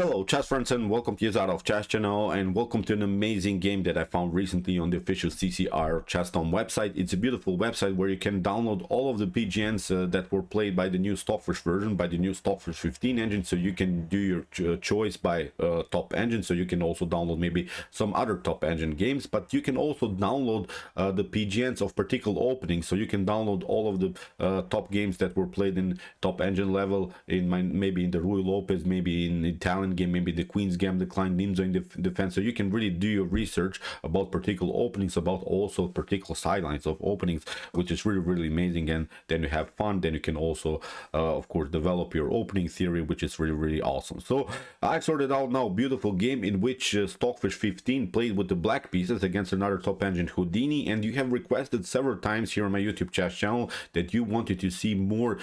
Hello chess friends and welcome to Jozarov chess channel, and welcome to an amazing game that I found recently on the official CCR Chess.com website. It's a beautiful website where you can download all of the PGNs that were played by the new Stockfish version, by the new Stockfish 15 engine, so you can do your choice by top engine. So you can also download maybe some other top engine games, but you can also download the PGNs of particular openings. So you can download all of the top games that were played in top engine level, maybe in the Rui Lopez, maybe in Italian game, maybe the Queen's game, the Klein Nimzo in defense. So you can really do your research about particular openings, about also particular sidelines of openings, which is really amazing. And then you have fun. Then you can also of course develop your opening theory, which is really awesome. So I sorted out now beautiful game in which Stockfish 15 played with the black pieces against another top engine Houdini, and you have requested several times here on my YouTube chess channel that you wanted to see more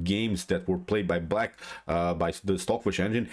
games that were played by black by the Stockfish engine.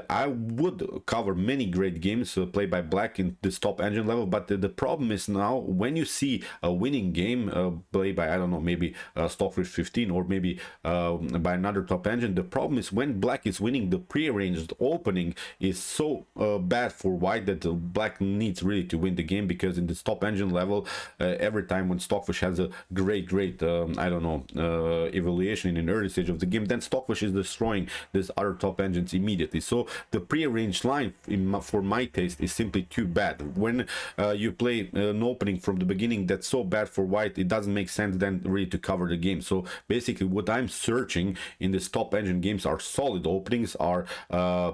I would cover many great games played by black in this top engine level, but the problem is now when you see a winning game played by, I don't know, maybe Stockfish 15 or maybe by another top engine, the problem is when black is winning, the pre-arranged opening is so bad for white that black needs really to win the game, because in this top engine level, every time when Stockfish has a great I don't know, evaluation in an early stage of the game, then Stockfish is destroying these other top engines immediately. So the pre-arranged line for my taste is simply too bad. When you play an opening from the beginning that's so bad for white, it doesn't make sense then really to cover the game. So basically what I'm searching in this top engine games are solid openings, are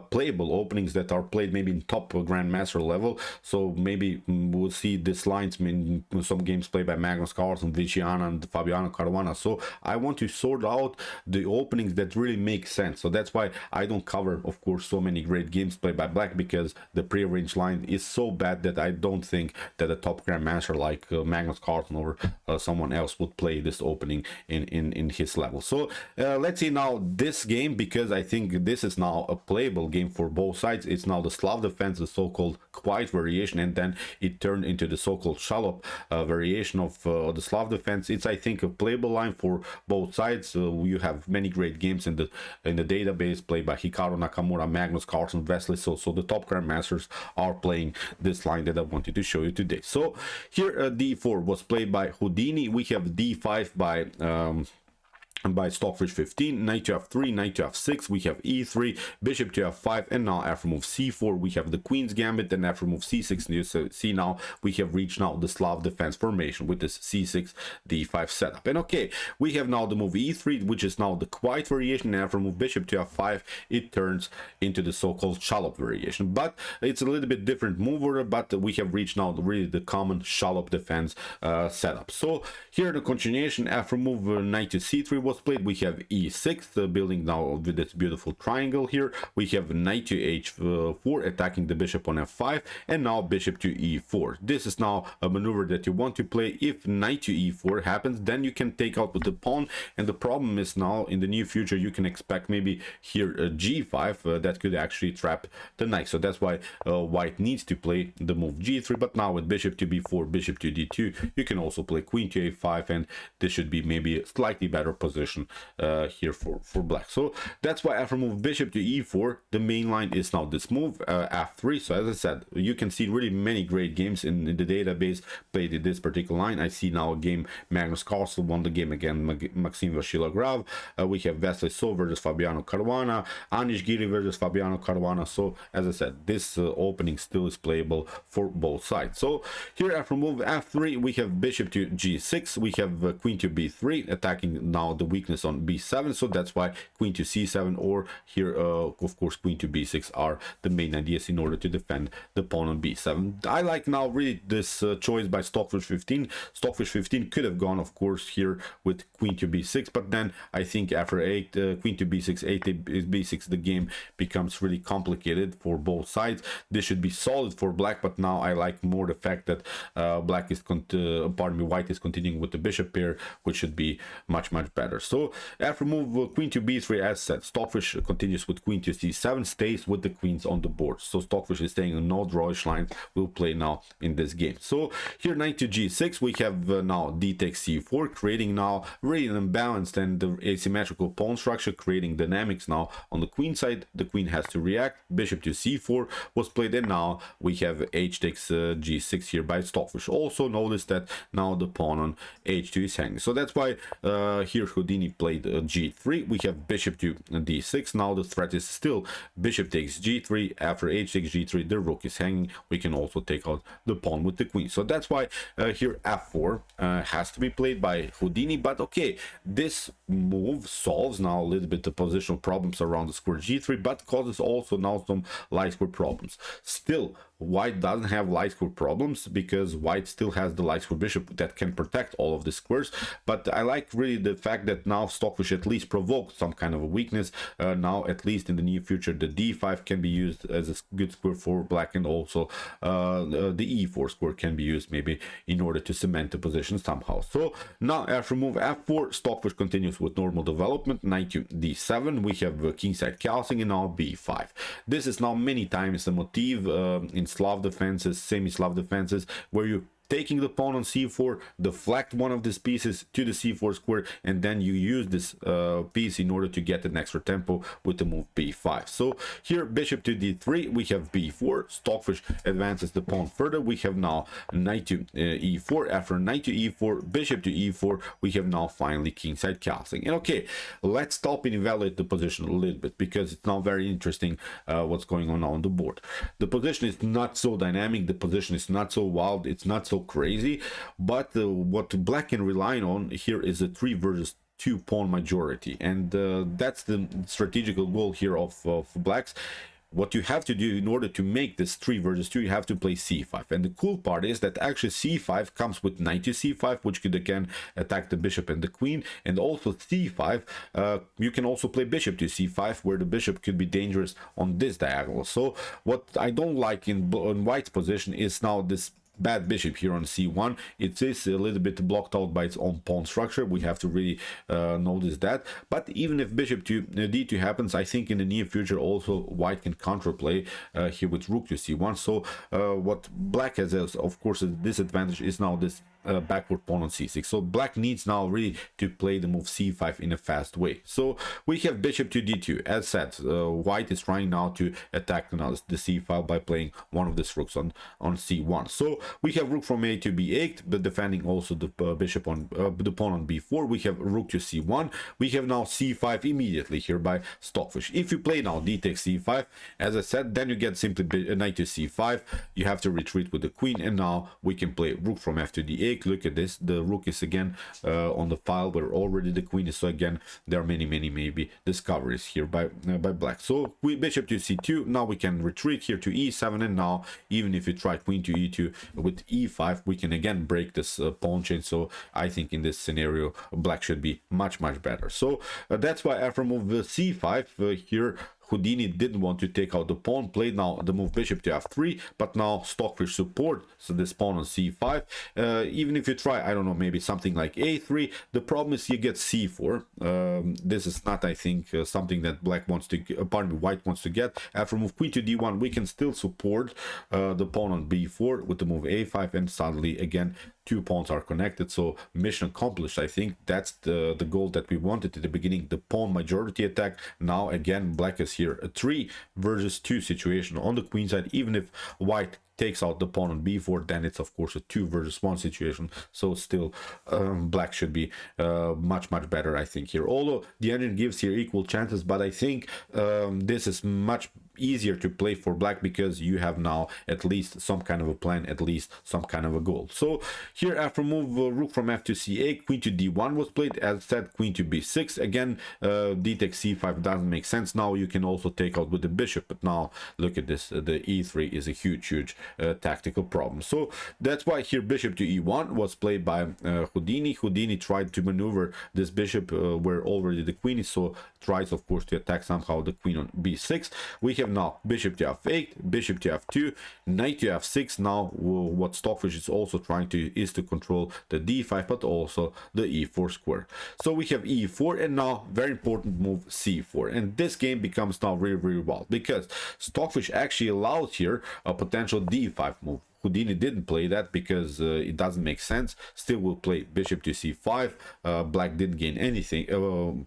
playable openings that are played maybe in top grandmaster level. So maybe we'll see these lines in some games played by Magnus Carlsen, Viciana and Fabiano Caruana. So I want to sort out the openings that really make sense. So that's why I don't cover, of course, so many great games played by black, because the pre-arranged line is so bad that I don't think that a top grandmaster like Magnus Carlsen or someone else would play this opening in his level. So let's see now this game, because I think this is now a playable game for both sides. It's now the Slav defense, the so-called quiet variation, and then it turned into the so-called Schallopp variation of the Slav defense. It's, I think, a playable line for both sides. You have many great games in the database played by Hikaru Nakamura, Magnus Carlsen, Wesley. So the top grandmasters are playing this line that I wanted to show you today. So here d4 was played by Houdini. We have d5 by Stockfish 15, knight to f3, knight to f6, we have e3, bishop to f5, and now after move c4 we have the Queen's Gambit, and after move c6, you see now we have reached now the Slav defense formation with this c6 d5 setup. And okay, we have now the move e3, which is now the quiet variation, and after move bishop to f5 it turns into the so-called Schallopp variation. But it's a little bit different move order, but we have reached now really the common Schallopp defense setup. So here the continuation, after move knight to c3 was played, we have e6, building now with this beautiful triangle here. We have knight to h4, attacking the bishop on f5, and now bishop to e4. This is now a maneuver that you want to play. If knight to e4 happens, then you can take out with the pawn, and the problem is now in the near future you can expect maybe here a g5 that could actually trap the knight. So that's why white needs to play the move g3. But now with bishop to b4, bishop to d2, you can also play queen to a5, and this should be maybe a slightly better position here for black. So that's why after move bishop to e4, the main line is now this move f3. So as I said, you can see really many great games in the database played in this particular line. I see now a game Magnus Carlsen won the game again, Maxim Vashilograd. We have Wesley So versus Fabiano Caruana, Anish Giri versus Fabiano Caruana. So as I said, this opening still is playable for both sides. So here after move f3, we have bishop to g6, we have queen to b3, attacking now the weakness on b7. So that's why queen to c7, or here of course queen to b6 are the main ideas in order to defend the pawn on b7. I like now really this choice by Stockfish 15. Stockfish 15 could have gone, of course, here with queen to b6, but then I think after queen to b6, 8 b6, the game becomes really complicated for both sides. This should be solid for black, but now I like more the fact that white is continuing with the bishop pair, which should be much better. better. So after move queen to b3, as said, Stockfish continues with queen to c7, stays with the queens on the board. So Stockfish is saying no drawish lines will play now in this game. So here knight to g6, we have now d takes c4, creating now really an imbalanced and asymmetrical pawn structure, creating dynamics now on the queen side. The queen has to react. Bishop to c4 was played, and now we have h takes g6 here by Stockfish. Also notice that now the pawn on h2 is hanging. So that's why here Houdini played g3. We have bishop to d6. Now the threat is still bishop takes g3. After h takes g3, the rook is hanging. We can also take out the pawn with the queen. So that's why here f4 has to be played by Houdini. But okay, this move solves now a little bit the positional problems around the square g3, but causes also now some light square problems. Still, white doesn't have light square problems because white still has the light square bishop that can protect all of the squares. But I like really the fact that now Stockfish at least provoked some kind of a weakness. Now at least in the near future the d5 can be used as a good square for black, and also the e4 square can be used maybe in order to cement the position somehow. So now after move f4, Stockfish continues with normal development. Knight to d7, we have kingside castling, and now b5. This is now many times the motif in Slav defenses, semi-Slav defenses, where you taking the pawn on c4, deflect one of these pieces to the c4 square, and then you use this piece in order to get an extra tempo with the move b5. So here bishop to d3, we have b4. Stockfish advances the pawn further. We have now knight to e4. After knight to e4, bishop to e4, we have now finally kingside castling. And okay, let's stop and evaluate the position a little bit, because it's now very interesting what's going on the board. The position is not so dynamic, the position is not so wild, it's not so crazy, but what black can rely on here is a 3 versus 2 pawn majority, and that's the strategical goal here of blacks. What you have to do in order to make this 3 versus 2, you have to play c5. And the cool part is that actually c5 comes with knight to c5, which could again attack the bishop and the queen. And also c5, you can also play bishop to c5, where the bishop could be dangerous on this diagonal. So what I don't like in white's position is now this bad bishop here on c1. It is a little bit blocked out by its own pawn structure. We have to really notice that. But even if bishop to d2 happens, I think in the near future also white can counterplay here with rook to c1. So what black has as of course a disadvantage is now this backward pawn on c6. So black needs now really to play the move c5 in a fast way. So we have bishop to d2. As said, white is trying now to attack now the c file by playing one of these rooks on c1. So we have rook from a to b8, but defending also the bishop on the pawn on b4. We have rook to c1. We have now c5 immediately here by Stockfish. If you play now d takes c5, as I said, then you get simply knight to c5. You have to retreat with the queen, and now we can play rook from f to d8. Look at this, the rook is again on the file where already the queen is. So again, there are many maybe discoveries here by black. So we bishop to c2. Now we can retreat here to e7, and now even if you try queen to e2 with e5, we can again break this pawn chain. So I think in this scenario black should be much better. So that's why after move c5 here Houdini didn't want to take out the pawn, played now the move bishop to f3, but now Stockfish support so this pawn on c5. Even if you try, I don't know, maybe something like a3, the problem is you get c4. This is not, I think, something that black wants to, pardon me, white wants to get. After move queen to d1, we can still support the pawn on b4 with the move a5, and suddenly again 2 pawns are connected. So mission accomplished. I think that's the goal that we wanted at the beginning, the pawn majority attack. Now again black is here a 3 versus 2 situation on the queen side. Even if white takes out the pawn on b4, then it's of course a 2 versus 1 situation. So still black should be much better, I think, here. Although the engine gives here equal chances, but I think this is much easier to play for black because you have now at least some kind of a plan, at least some kind of a goal. So here after move rook from f to c8, queen to d1 was played. As said, queen to b6. Again, d takes c5 doesn't make sense. Now you can also take out with the bishop, but now look at this, the e3 is a huge tactical problem. So that's why here bishop to e1 was played by Houdini. Houdini tried to maneuver this bishop where already the queen is, so tries of course to attack somehow the queen on b6. We have have now bishop to f8, bishop to f2, knight to f6. Now what Stockfish is also trying to is to control the d5 but also the e4 square. So we have e4, and now very important move c4, and this game becomes now really wild because Stockfish actually allows here a potential d5 move. Houdini didn't play that because it doesn't make sense. Still will play bishop to c5. Black didn't gain anything.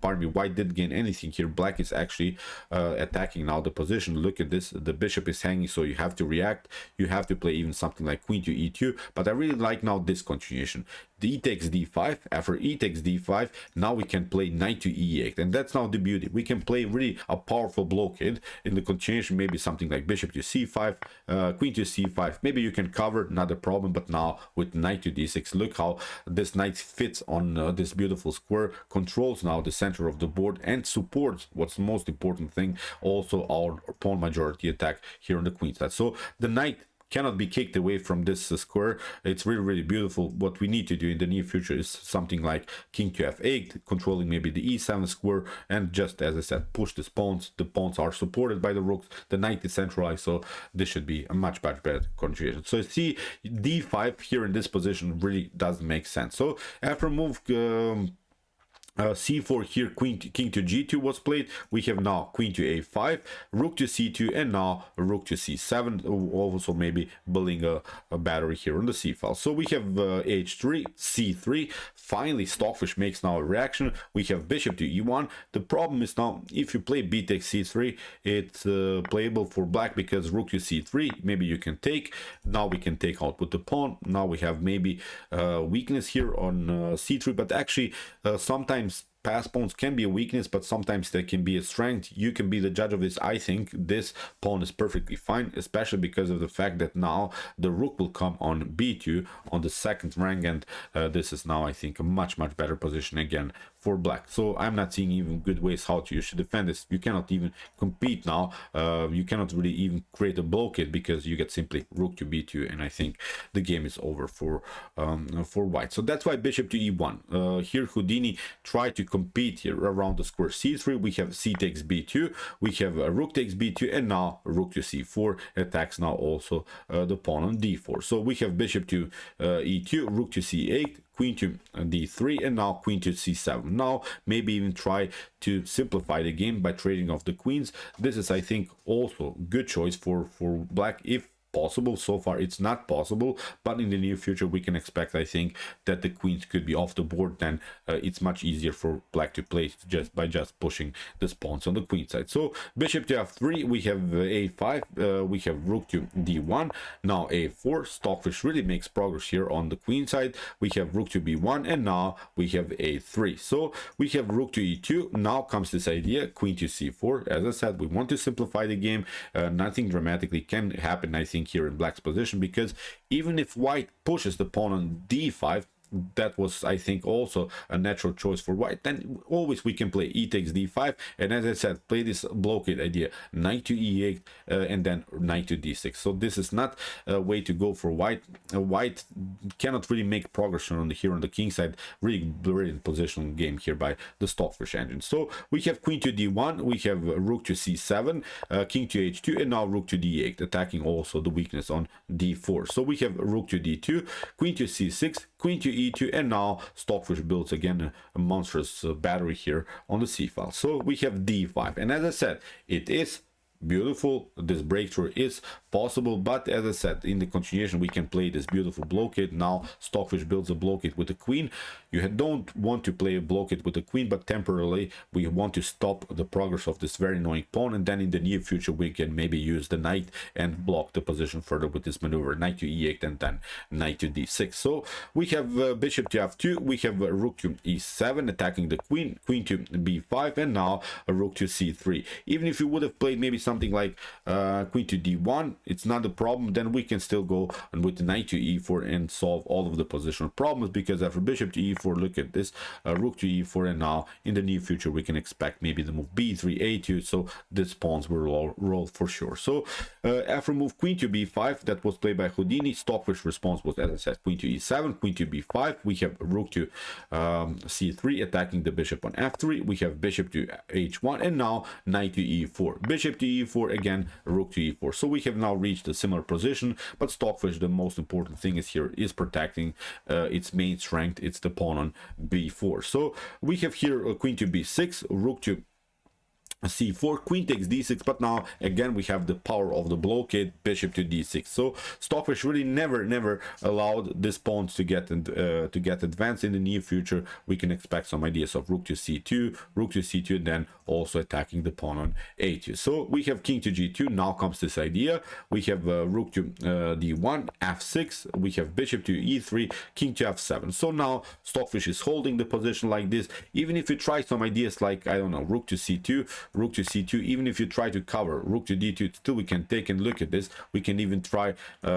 Pardon me, white didn't gain anything here. Black is actually attacking now the position. Look at this. The bishop is hanging, so you have to react. You have to play even something like queen to e2. But I really like now this continuation. The e takes d5. After e takes d5, now we can play knight to e8, and that's now the beauty. We can play really a powerful blockade in the continuation. Maybe something like bishop to c5, queen to c5. Maybe you can cover, not a problem. But now with knight to d6, look how this knight fits on this beautiful square, controls now the center of the board, and supports what's the most important thing, also our pawn majority attack here on the queen side. So the knight cannot be kicked away from this square. It's really beautiful. What we need to do in the near future is something like king to f8, controlling maybe the e7 square, and just as I said, push these pawns. The pawns are supported by the rooks, the knight is centralized, so this should be a much better continuation. So see, d5 here in this position really doesn't make sense. So after move c4 here, king to g2 was played. We have now queen to a5, rook to c2, and now rook to c7, also maybe building a battery here on the c file. So we have h3, c3. Finally Stockfish makes now a reaction. We have bishop to e1. The problem is now if you play b takes c3, it's playable for black because rook to c3, maybe you can take. Now we can take out with the pawn. Now we have maybe weakness here on c3, but actually sometimes pass pawns can be a weakness, but sometimes they can be a strength. You can be the judge of this. I think this pawn is perfectly fine, especially because of the fact that now the rook will come on b2 on the second rank, and this is now I think a much better position again for black. So I'm not seeing even good ways how you should defend this. You cannot even compete now. You cannot really even create a blockade because you get simply rook to b2, and I think the game is over for white. So that's why bishop to e1. Here Houdini tried to compete here around the square c3. We have c takes b2, we have rook takes b2, and now rook to c4 attacks now also the pawn on d4. So we have bishop to e2, rook to c8, queen to d3, and now queen to c7. Now maybe even try to simplify the game by trading off the queens. This is I think also good choice for black if possible. So far it's not possible, but in the near future we can expect I think that the queens could be off the board. Then it's much easier for black to play just by pushing the pawns on the queen side. So bishop to f3, we have a5, we have rook to d1, now a4. Stockfish really makes progress here on the queen side. We have rook to b1, and now we have a3. So we have rook to e2. Now comes this idea, queen to c4. As I said, we want to simplify the game. Nothing dramatically can happen I think here in black's position, because even if white pushes the pawn on d5, that was I think also a natural choice for white, then always we can play e takes d5, and as I said, play this blockade idea, knight to e8, and then knight to d6. So this is not a way to go for white. White cannot really make progress on here on the king side. Really brilliant positional game here by the Stockfish engine. So we have queen to d1, we have rook to c7, king to h2, and now rook to d8, attacking also the weakness on d4. So we have rook to d2, queen to c6, queen to e2, and now Stockfish builds again a monstrous battery here on the c file. So we have d5, and as I said, it is beautiful. This breakthrough is possible, but as I said, in the continuation we can play this beautiful blockade. Now Stockfish builds a blockade with the queen. You don't want to play a blockade with the queen, but temporarily we want to stop the progress of this very annoying pawn, and then in the near future we can maybe use the knight and block the position further with this maneuver, knight to e8 and then knight to d6. So we have bishop to f2, we have rook to e7 attacking the queen, queen to b5, and now a rook to c3. Even if you would have played maybe something like queen to d1, it's not a problem. Then we can still go and with the knight to e4 and solve all of the positional problems, because after bishop to e4, look at this, rook to e4, and now in the near future we can expect maybe the move b3, a2. So this pawns will roll for sure. So after move queen to b5 that was played by Houdini, Stockfish response was, as I said, queen to e7, queen to b5. We have rook to c3 attacking the bishop on f3. We have bishop to h1, and now knight to e4, bishop to e4, again rook to e4. So we have now reached a similar position, but Stockfish, the most important thing is here is protecting its main strength. It's the pawn on b4. So we have here queen to b6, rook to c4, queen takes d6, but now again we have the power of the blockade, bishop to d6. So Stockfish really never allowed this pawn to get advanced. In the near future we can expect some ideas of rook to c2, then also attacking the pawn on a2. So we have king to g2. Now comes this idea. We have rook to d1, f6, we have bishop to e3, king to f7. So now Stockfish is holding the position like this. Even if you try some ideas like, I don't know, rook to c2, even if you try to cover rook to d2, still we can take and look at this. We can even try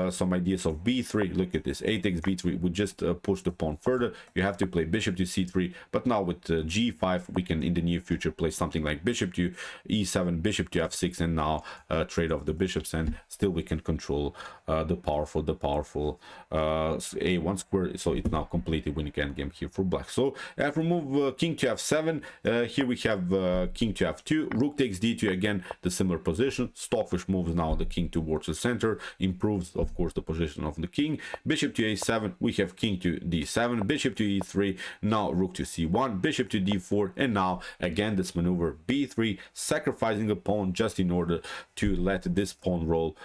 some ideas of b3. Look at this, a takes b3 would just push the pawn further. You have to play bishop to c3, but now with g5 we can in the near future play something like bishop to e7, bishop to f6, and now trade off the bishops, and still we can control the powerful a1 square. So it's now completely winning endgame here for black. So if we move king to f7, here we have king to f2, rook takes d2, again the similar position. Stockfish moves now the king towards the center, improves of course the position of the king. Bishop to a7, we have king to d7, bishop to e3, now rook to c1, bishop to d4, and now again this maneuver b3, sacrificing a pawn just in order to let this pawn roll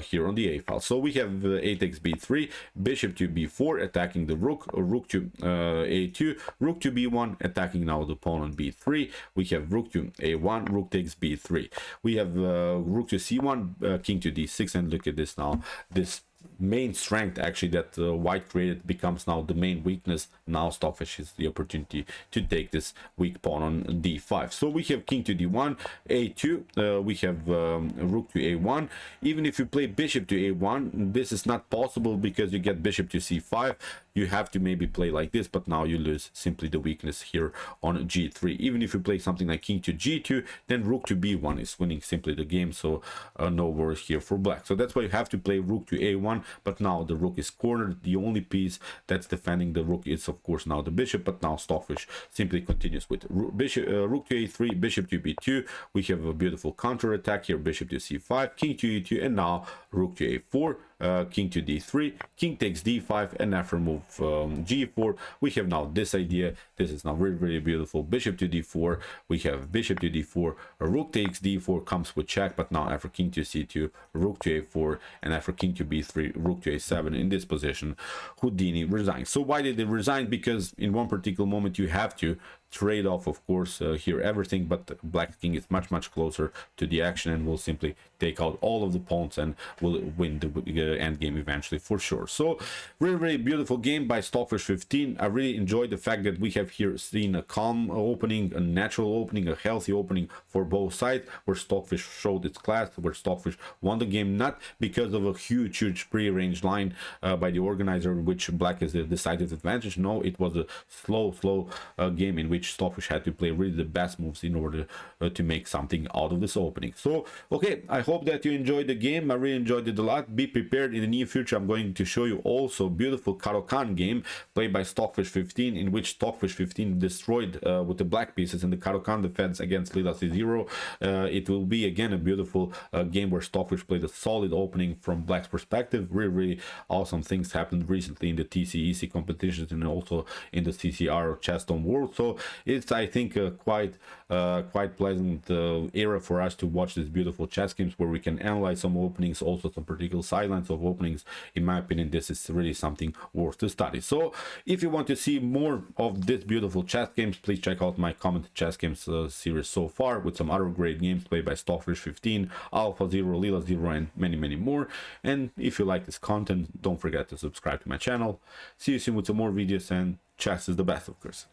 here on the a file. So we have a takes b3, bishop to b4, attacking the rook, rook to a2, rook to b1, attacking now the pawn on b3. We have rook to a1, rook takes b3. We have rook to c1, king to d6, and look at this now. This main strength actually that white created becomes now the main weakness. Now Stockfish has the opportunity to take this weak pawn on d5. So we have king to d1, a2, we have rook to a1. Even if you play bishop to a1, this is not possible because you get bishop to c5. You have to maybe play like this, but now you lose simply the weakness here on g3. Even if you play something like king to g2, then rook to b1 is winning simply the game. So no worries here for black. So that's why you have to play rook to a1, but now the rook is cornered. The only piece that's defending the rook is of course now the bishop, but now Stockfish simply continues with rook to a3, bishop to b2. We have a beautiful counter attack here, bishop to c5, king to e2, and now rook to a4, king to d3, king takes d5, and after move g4 we have now this idea. This is now really beautiful. Bishop to d4, we have bishop to d4, rook takes d4, comes with check, but now after king to c2, rook to a4, and after king to b3, rook to a7. In this position Houdini resigns. So why did they resign? Because in one particular moment you have to trade off of course here everything, but black king is much closer to the action and will simply take out all of the pawns and will win the end game eventually for sure. So really beautiful game by Stockfish 15. I really enjoyed the fact that we have here seen a calm opening, a natural opening, a healthy opening for both sides, where Stockfish showed its class, where Stockfish won the game, not because of a huge pre-arranged line by the organizer which black is a decisive advantage. No, it was a slow game in which Stockfish had to play really the best moves in order to make something out of this opening. So okay, I hope that you enjoyed the game. I really enjoyed it a lot. Be prepared, in the near future I'm going to show you also beautiful Caro-Kann game played by Stockfish 15, in which Stockfish 15 destroyed with the black pieces in the Caro-Kann defense against Lila C0. It will be again a beautiful game where Stockfish played a solid opening from black's perspective. Really awesome things happened recently in the TCEC competitions and also in the CCR Chess.com world. So it's, I think, quite pleasant era for us to watch these beautiful chess games where we can analyze some openings, also some particular sidelines of openings. In my opinion, this is really something worth to study. So if you want to see more of this beautiful chess games, please check out my commented chess games series so far, with some other great games played by Stockfish 15, Alpha 0, Lila 0, and many more. And if you like this content, don't forget to subscribe to my channel. See you soon with some more videos, and chess is the best, of course.